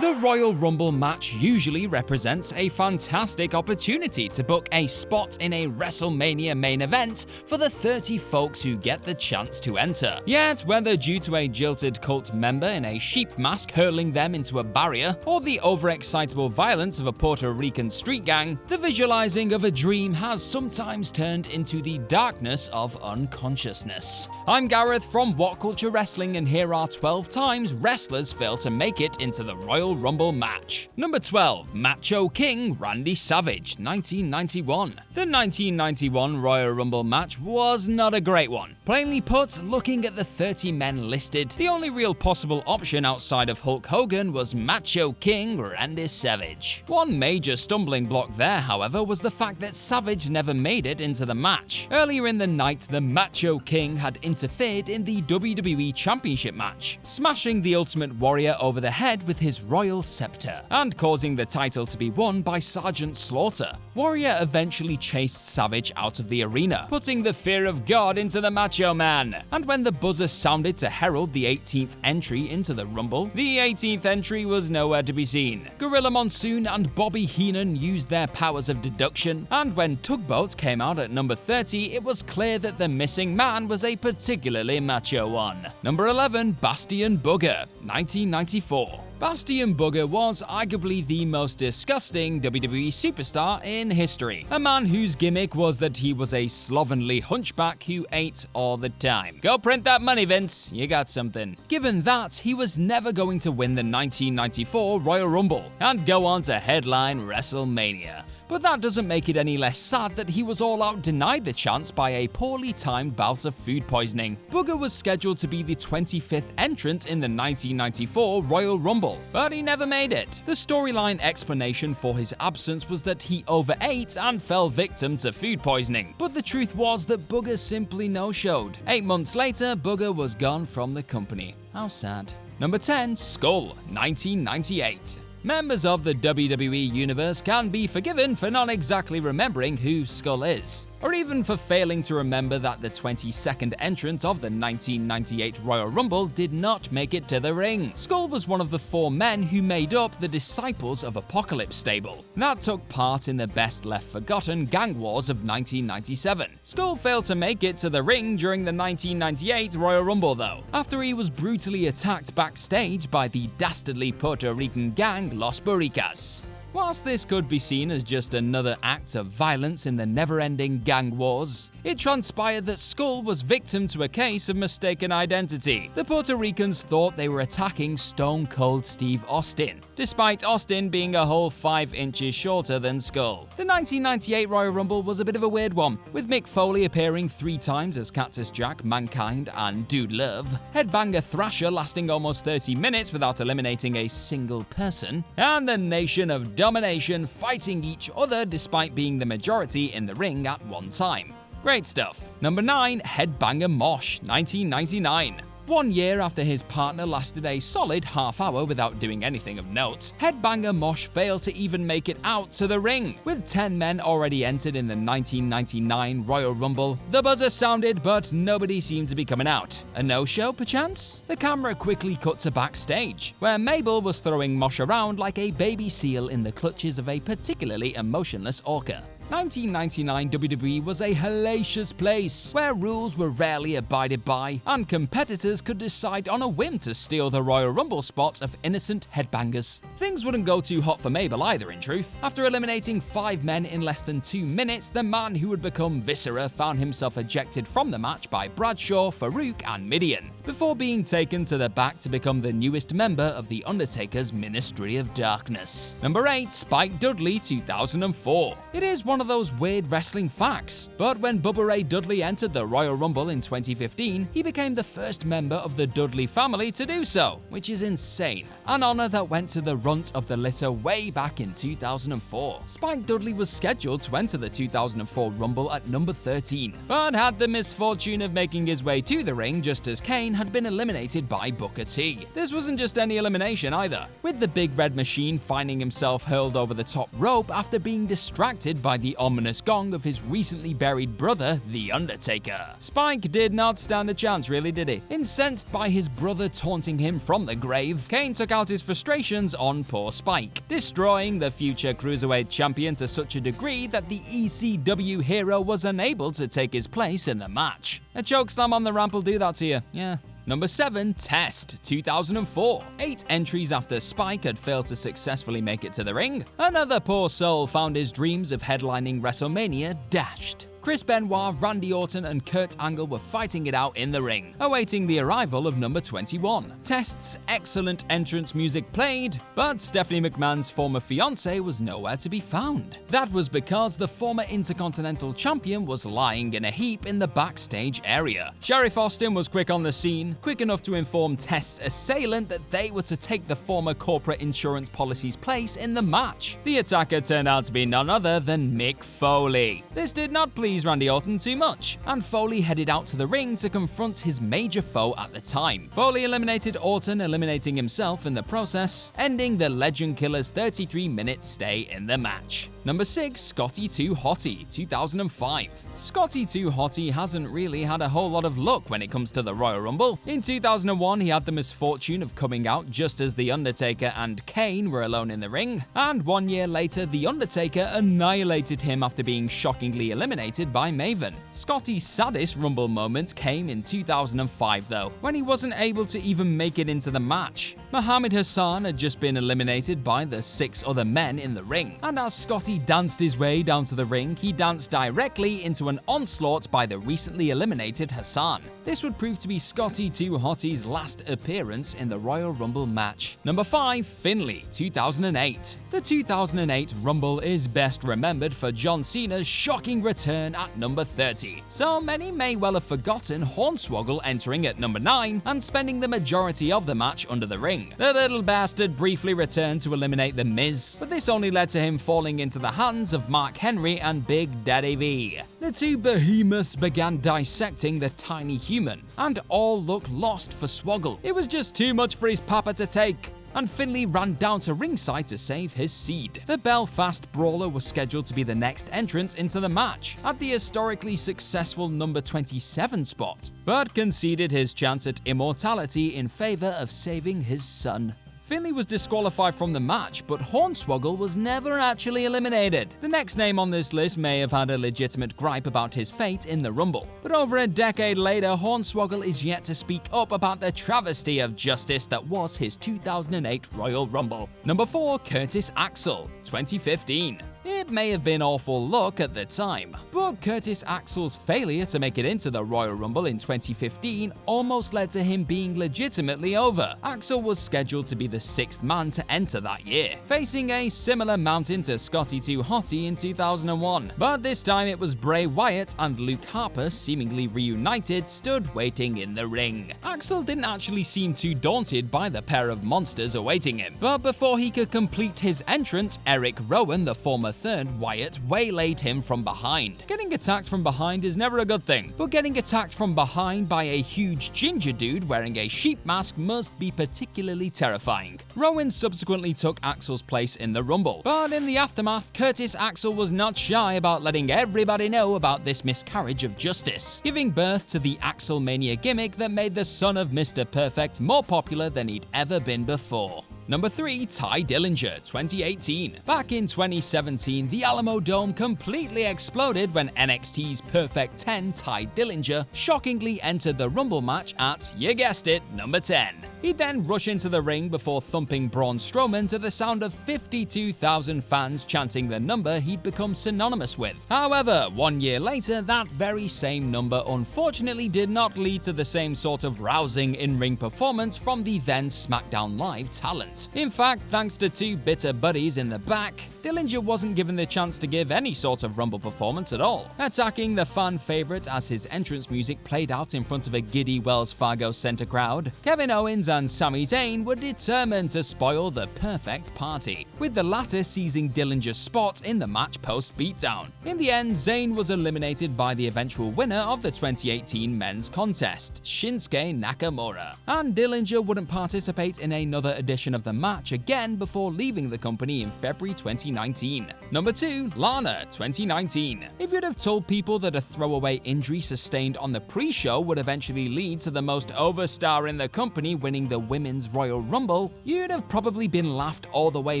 The Royal Rumble match usually represents a fantastic opportunity to book a spot in a WrestleMania main event for the 30 folks who get the chance to enter. Yet, whether due to a jilted cult member in a sheep mask hurling them into a barrier, or the overexcitable violence of a Puerto Rican street gang, the visualizing of a dream has sometimes turned into the darkness of unconsciousness. I'm Gareth from What Culture Wrestling, and here are 12 times wrestlers failed to make it into the Royal Rumble match. Number 12. Macho King Randy Savage, 1991. The 1991 Royal Rumble match was not a great one. Plainly put, looking at the 30 men listed, the only real possible option outside of Hulk Hogan was Macho King Randy Savage. One major stumbling block there, however, was the fact that Savage never made it into the match. Earlier in the night, the Macho King had interfered in the WWE Championship match, smashing the Ultimate Warrior over the head with his royal scepter, and causing the title to be won by Sergeant Slaughter. Warrior eventually chased Savage out of the arena, putting the fear of God into the Macho Man. And when the buzzer sounded to herald the 18th entry into the Rumble, the 18th entry was nowhere to be seen. Gorilla Monsoon and Bobby Heenan used their powers of deduction, and when Tugboat came out at number 30, it was clear that the missing man was a particularly macho one. Number 11. Bastion Booger, 1994. Bastion Booger was arguably the most disgusting WWE superstar in history. A man whose gimmick was that he was a slovenly hunchback who ate all the time. Go print that money, Vince. You got something. Given that, he was never going to win the 1994 Royal Rumble and go on to headline WrestleMania. But that doesn't make it any less sad that he was all out denied the chance by a poorly timed bout of food poisoning. Booger was scheduled to be the 25th entrant in the 1994 Royal Rumble, but he never made it. The storyline explanation for his absence was that he overate and fell victim to food poisoning, but the truth was that Booger simply no-showed. 8 months later, Booger was gone from the company. How sad. Number 10. Skull, 1998. Members of the WWE Universe can be forgiven for not exactly remembering who Skull is, or even for failing to remember that the 22nd entrant of the 1998 Royal Rumble did not make it to the ring. Skull was one of the 4 men who made up the Disciples of Apocalypse stable that took part in the best left forgotten gang wars of 1997. Skull failed to make it to the ring during the 1998 Royal Rumble though, after he was brutally attacked backstage by the dastardly Puerto Rican gang Los Barricas. Whilst this could be seen as just another act of violence in the never-ending gang wars, it transpired that Skull was victim to a case of mistaken identity. The Puerto Ricans thought they were attacking Stone Cold Steve Austin, despite Austin being a whole 5 inches shorter than Skull. The 1998 Royal Rumble was a bit of a weird one, with Mick Foley appearing 3 times as Cactus Jack, Mankind, and Dude Love, Headbanger Thrasher lasting almost 30 minutes without eliminating a single person, and the Nation of Domination fighting each other despite being the majority in the ring at one time. Great stuff. Number 9. Headbanger MOSH, 1999. 1 year after his partner lasted a solid half hour without doing anything of note, Headbanger MOSH failed to even make it out to the ring. With 10 men already entered in the 1999 Royal Rumble, the buzzer sounded but nobody seemed to be coming out. A no-show, perchance? The camera quickly cut to backstage, where Mabel was throwing MOSH around like a baby seal in the clutches of a particularly emotionless orca. 1999 WWE was a hellacious place, where rules were rarely abided by, and competitors could decide on a whim to steal the Royal Rumble spots of innocent headbangers. Things wouldn't go too hot for Mabel either, in truth. After eliminating 5 men in less than 2 minutes, the man who would become Viscera found himself ejected from the match by Bradshaw, Farouk, and Midian, before being taken to the back to become the newest member of The Undertaker's Ministry of Darkness. Number 8. Spike Dudley, 2004. It is one of those weird wrestling facts, but when Bubba Ray Dudley entered the Royal Rumble in 2015, he became the first member of the Dudley family to do so, which is insane. An honor that went to the runt of the litter way back in 2004. Spike Dudley was scheduled to enter the 2004 Rumble at number 13, but had the misfortune of making his way to the ring just as Kane had been eliminated by Booker T. This wasn't just any elimination either, with the Big Red Machine finding himself hurled over the top rope after being distracted by the ominous gong of his recently buried brother, The Undertaker. Spike did not stand a chance, really, did he? Incensed by his brother taunting him from the grave, Kane took out his frustrations on poor Spike, destroying the future Cruiserweight champion to such a degree that the ECW hero was unable to take his place in the match. A chokeslam on the ramp will do that to you, yeah. Number 7, Test, 2004. 8 entries after Spike had failed to successfully make it to the ring, another poor soul found his dreams of headlining WrestleMania dashed. Chris Benoit, Randy Orton, and Kurt Angle were fighting it out in the ring, awaiting the arrival of number 21. Test's excellent entrance music played, but Stephanie McMahon's former fiancé was nowhere to be found. That was because the former Intercontinental Champion was lying in a heap in the backstage area. Sheriff Austin was quick on the scene, quick enough to inform Test's assailant that they were to take the former corporate insurance policy's place in the match. The attacker turned out to be none other than Mick Foley. This did not please Randy Orton too much, and Foley headed out to the ring to confront his major foe at the time. Foley eliminated Orton, eliminating himself in the process, ending the Legend Killer's 33-minute stay in the match. Number 6, Scotty 2 Hotty, 2005. Scotty 2 Hotty hasn't really had a whole lot of luck when it comes to the Royal Rumble. In 2001, he had the misfortune of coming out just as The Undertaker and Kane were alone in the ring, and 1 year later, The Undertaker annihilated him after being shockingly eliminated by Maven. Scotty's saddest Rumble moment came in 2005 though, when he wasn't able to even make it into the match. Muhammad Hassan had just been eliminated by the 6 other men in the ring, and as Scotty danced his way down to the ring, he danced directly into an onslaught by the recently eliminated Hassan. This would prove to be Scotty 2 Hotty's last appearance in the Royal Rumble match. Number 5, Finlay, 2008. The 2008 Rumble is best remembered for John Cena's shocking return at number 30. So many may well have forgotten Hornswoggle entering at number 9 and spending the majority of the match under the ring. The little bastard briefly returned to eliminate The Miz, but this only led to him falling into the hands of Mark Henry and Big Daddy V. The two behemoths began dissecting the tiny human, and all looked lost for Swoggle. It was just too much for his papa to take, and Finlay ran down to ringside to save his seed. The Belfast Brawler was scheduled to be the next entrant into the match, at the historically successful number 27 spot, but conceded his chance at immortality in favor of saving his son. Finlay was disqualified from the match, but Hornswoggle was never actually eliminated. The next name on this list may have had a legitimate gripe about his fate in the Rumble, but over a decade later, Hornswoggle is yet to speak up about the travesty of justice that was his 2008 Royal Rumble. Number 4, Curtis Axel, 2015. It may have been awful luck at the time, but Curtis Axel's failure to make it into the Royal Rumble in 2015 almost led to him being legitimately over. Axel was scheduled to be the 6th man to enter that year, facing a similar mountain to Scotty 2 Hotty in 2001. But this time it was Bray Wyatt and Luke Harper, seemingly reunited, stood waiting in the ring. Axel didn't actually seem too daunted by the pair of monsters awaiting him, but before he could complete his entrance, Eric Rowan, the former third Wyatt, waylaid him from behind. Getting attacked from behind is never a good thing, but getting attacked from behind by a huge ginger dude wearing a sheep mask must be particularly terrifying. Rowan subsequently took Axel's place in the Rumble, but in the aftermath, Curtis Axel was not shy about letting everybody know about this miscarriage of justice, giving birth to the Axelmania gimmick that made the son of Mr. Perfect more popular than he'd ever been before. Number 3, Ty Dillinger, 2018. Back in 2017, the Alamo Dome completely exploded when NXT's Perfect 10 Ty Dillinger shockingly entered the Rumble match at, you guessed it, number 10. He'd then rush into the ring before thumping Braun Strowman to the sound of 52,000 fans chanting the number he'd become synonymous with. However, 1 year later, that very same number unfortunately did not lead to the same sort of rousing in-ring performance from the then SmackDown Live talent. In fact, thanks to two bitter buddies in the back, Dillinger wasn't given the chance to give any sort of Rumble performance at all, attacking the fan favorite as his entrance music played out in front of a giddy Wells Fargo Center crowd. Kevin Owens and Sami Zayn were determined to spoil the perfect party, with the latter seizing Dillinger's spot in the match post-beatdown. In the end, Zayn was eliminated by the eventual winner of the 2018 men's contest, Shinsuke Nakamura, and Dillinger wouldn't participate in another edition of the match again before leaving the company in February 2019. Number 2. LANA 2019. If you'd have told people that a throwaway injury sustained on the pre-show would eventually lead to the most over star in the company winning the Women's Royal Rumble, you'd have probably been laughed all the way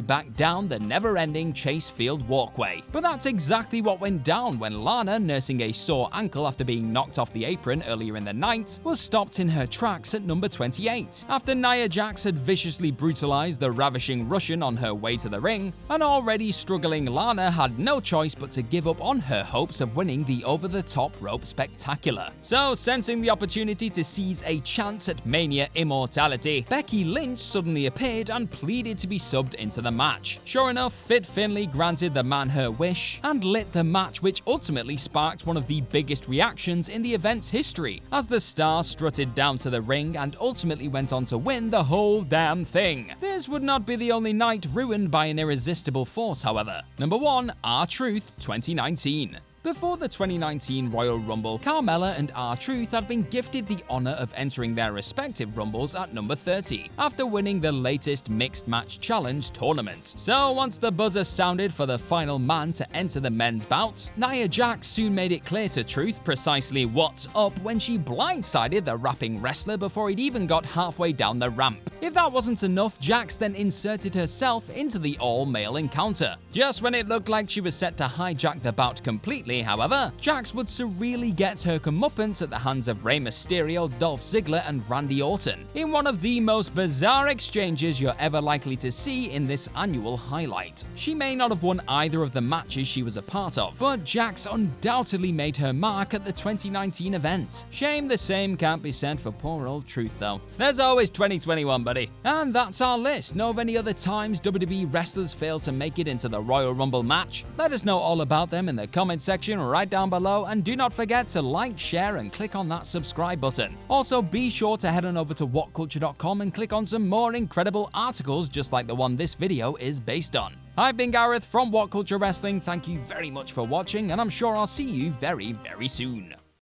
back down the never-ending Chase Field walkway. But that's exactly what went down when Lana, nursing a sore ankle after being knocked off the apron earlier in the night, was stopped in her tracks at number 28. After Nia Jax had viciously brutalized the ravishing Russian on her way to the ring, an already struggling Lana had no choice but to give up on her hopes of winning the over-the-top rope spectacular. So, sensing the opportunity to seize a chance at Mania immortality, Becky Lynch suddenly appeared and pleaded to be subbed into the match. Sure enough, Fit Finlay granted the man her wish and lit the match, which ultimately sparked one of the biggest reactions in the event's history, as the star strutted down to the ring and ultimately went on to win the whole damn thing. This would not be the only night ruined by an irresistible force, however. Number 1. R-Truth 2019. Before the 2019 Royal Rumble, Carmella and R-Truth had been gifted the honor of entering their respective Rumbles at number 30, after winning the latest Mixed Match Challenge tournament. So once the buzzer sounded for the final man to enter the men's bout, Nia Jax soon made it clear to Truth precisely what's up when she blindsided the rapping wrestler before he'd even got halfway down the ramp. If that wasn't enough, Jax then inserted herself into the all-male encounter. Just when it looked like she was set to hijack the bout completely, however, Jax would surreally get her comeuppance at the hands of Rey Mysterio, Dolph Ziggler, and Randy Orton, in one of the most bizarre exchanges you're ever likely to see in this annual highlight. She may not have won either of the matches she was a part of, but Jax undoubtedly made her mark at the 2019 event. Shame the same can't be said for poor old Truth though. There's always 2021, buddy. And that's our list. Know of any other times WWE wrestlers failed to make it into the Royal Rumble match? Let us know all about them in the comment section right down below, and do not forget to like, share, and click on that subscribe button. Also, be sure to head on over to whatculture.com and click on some more incredible articles just like the one this video is based on. I've been Gareth from What Culture Wrestling. Thank you very much for watching, and I'm sure I'll see you very, very soon.